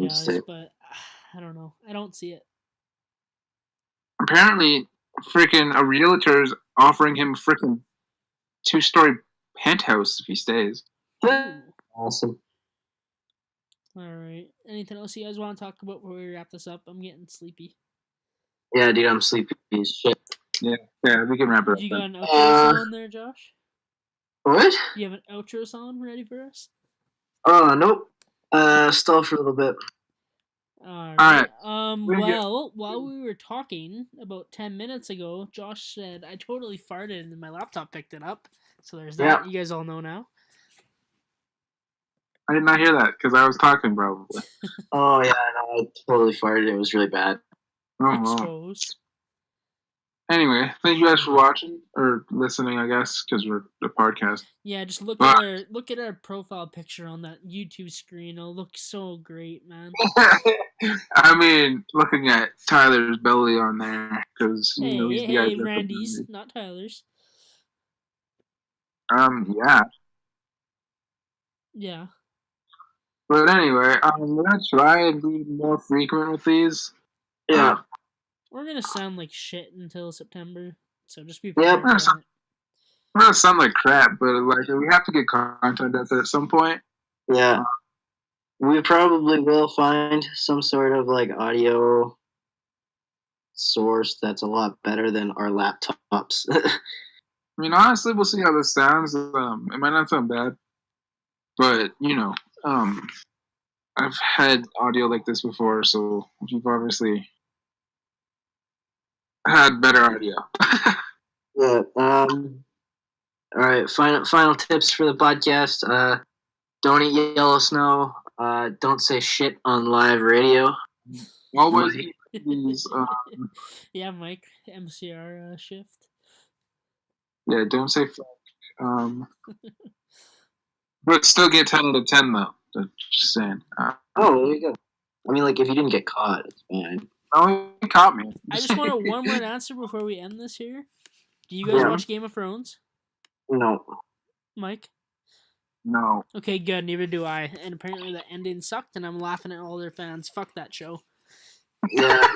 to does, stay. but I don't know. I don't see it. Apparently, freaking a realtor's offering him freaking 2-story penthouse if he stays. Awesome. All right. Anything else you guys want to talk about before we wrap this up? I'm getting sleepy. Yeah, dude, I'm sleepy as shit. Yeah, we can wrap it up. You got an outro song there, Josh? What? You have an outro song ready for us? Oh, nope. Stall for a little bit. All right. Well, while we were talking about 10 minutes ago, Josh said I totally farted and my laptop picked it up. So there's that. Yeah. You guys all know now. I did not hear that because I was talking probably. Oh yeah, no, I totally farted. It was really bad. Oh, Exposed. Anyway, thank you guys for watching or listening, I guess, because we're a podcast. Yeah, just look at our profile picture on that YouTube screen. It'll look so great, man. I mean, looking at Tyler's belly on there because he's the guy. Randy's, not Tyler's. Yeah. Yeah. But anyway, we're gonna try and be more frequent with these. Yeah. We're gonna sound like shit until September, so just be prepared. We're gonna sound like crap, but like we have to get content out there at some point. Yeah. We probably will find some sort of like audio source that's a lot better than our laptops. I mean, honestly, we'll see how this sounds. It might not sound bad, but I've had audio like this before, so you've obviously had better audio. Yeah. All right. Final tips for the podcast. Don't eat yellow snow. Don't say shit on live radio. Always these. Yeah, Mike. MCR shift. Yeah, don't say fuck. But still get 10 out of 10 though. Just saying. There you go. I mean, like if you didn't get caught, it's fine. Oh, he caught me. I just want a one-word answer before we end this here. Do you guys watch Game of Thrones? No. Mike? No. Okay, good. Neither do I. And apparently the ending sucked, and I'm laughing at all their fans. Fuck that show. Yeah.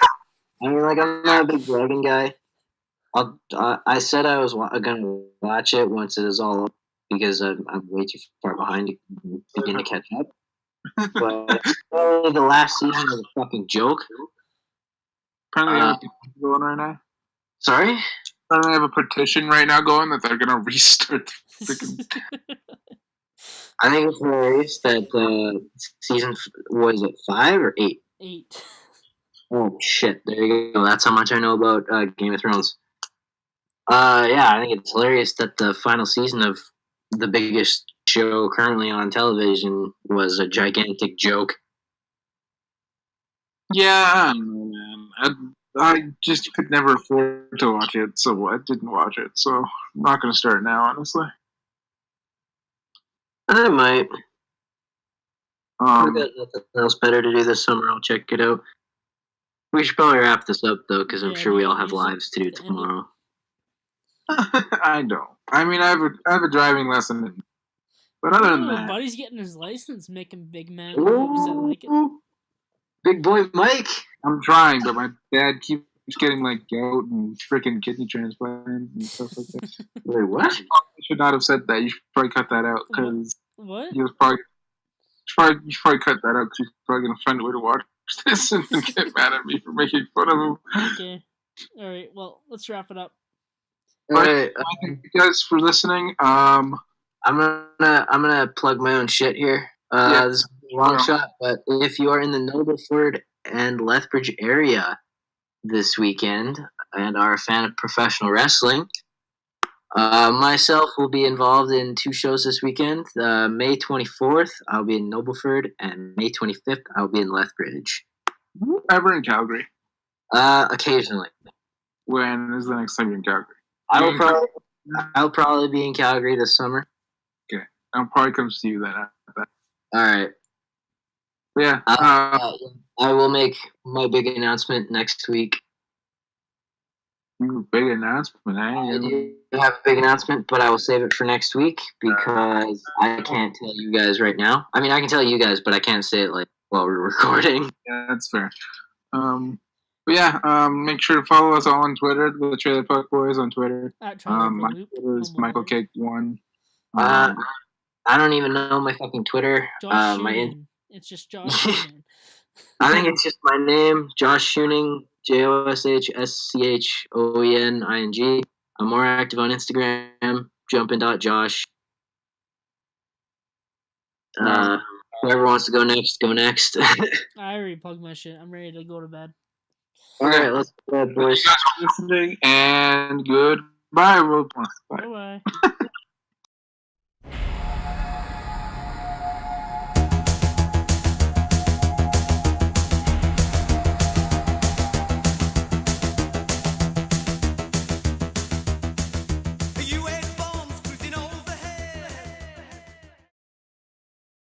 I mean, like I'm not a big dragon guy. I said I was gonna watch it once it is all up because I'm way too far behind to begin to catch up. But the last season was a fucking joke. Apparently, they have a petition going right now. Sorry? Apparently, they have a petition right now going that they're gonna restart the freaking. I think it's hilarious that season was it 5 or 8? 8. Oh shit! There you go. That's how much I know about Game of Thrones. Yeah, I think it's hilarious that the final season of the biggest show currently on television was a gigantic joke. Yeah, I don't know, man. I just could never afford to watch it, so I didn't watch it. So I'm not gonna start now, honestly. I might. I've Um, got nothing else better to do this summer. I'll check it out. We should probably wrap this up, though, because I'm Yeah, sure we all yeah, have use it lives to do to end it. tomorrow. I don't. I mean, I have a driving lesson, but other than Ooh, that, Buddy's getting his license, making big man moves. I like it. Big boy Mike. I'm trying, but my dad keeps getting like gout and freaking kidney transplants and stuff like that. Wait, what? You should not have said that. You should probably cut that out because What? he was probably. You should probably cut that out because he's probably gonna find a way to watch this and get mad at me for making fun of him. Okay. All right. Well, let's wrap it up. All right. Thank you guys for listening. I'm gonna plug my own shit here. This is a long shot, but if you are in the Nobleford and Lethbridge area this weekend and are a fan of professional wrestling, myself will be involved in 2 shows this weekend. May 24th, I'll be in Nobleford, and May 25th, I'll be in Lethbridge. Ever in Calgary? Occasionally. When is the next time you're in Calgary? I'll probably be in Calgary this summer. Okay, I'll probably come see you then. After that. All right. Yeah. I will make my big announcement next week. Big announcement, eh? I do have a big announcement, but I will save it for next week because I can't tell you guys right now. I mean, I can tell you guys, but I can't say it like while we're recording. Yeah, that's fair. But yeah, make sure to follow us all on Twitter, the Trailer Park Boys on Twitter. At Trailer My Park Loop, Twitter is Humble MichaelCake1. I don't even know my fucking Twitter. Josh Schumann. It's just Josh Schumann. I think it's just my name, Josh Schooning, JoshSchooening. I'm more active on Instagram, jumpin.josh. Whoever wants to go next, go next. I already plugged my shit. I'm ready to go to bed. All right, let's go, boys. Thank you guys for listening, and goodbye, everyone. Bye. Bye-bye.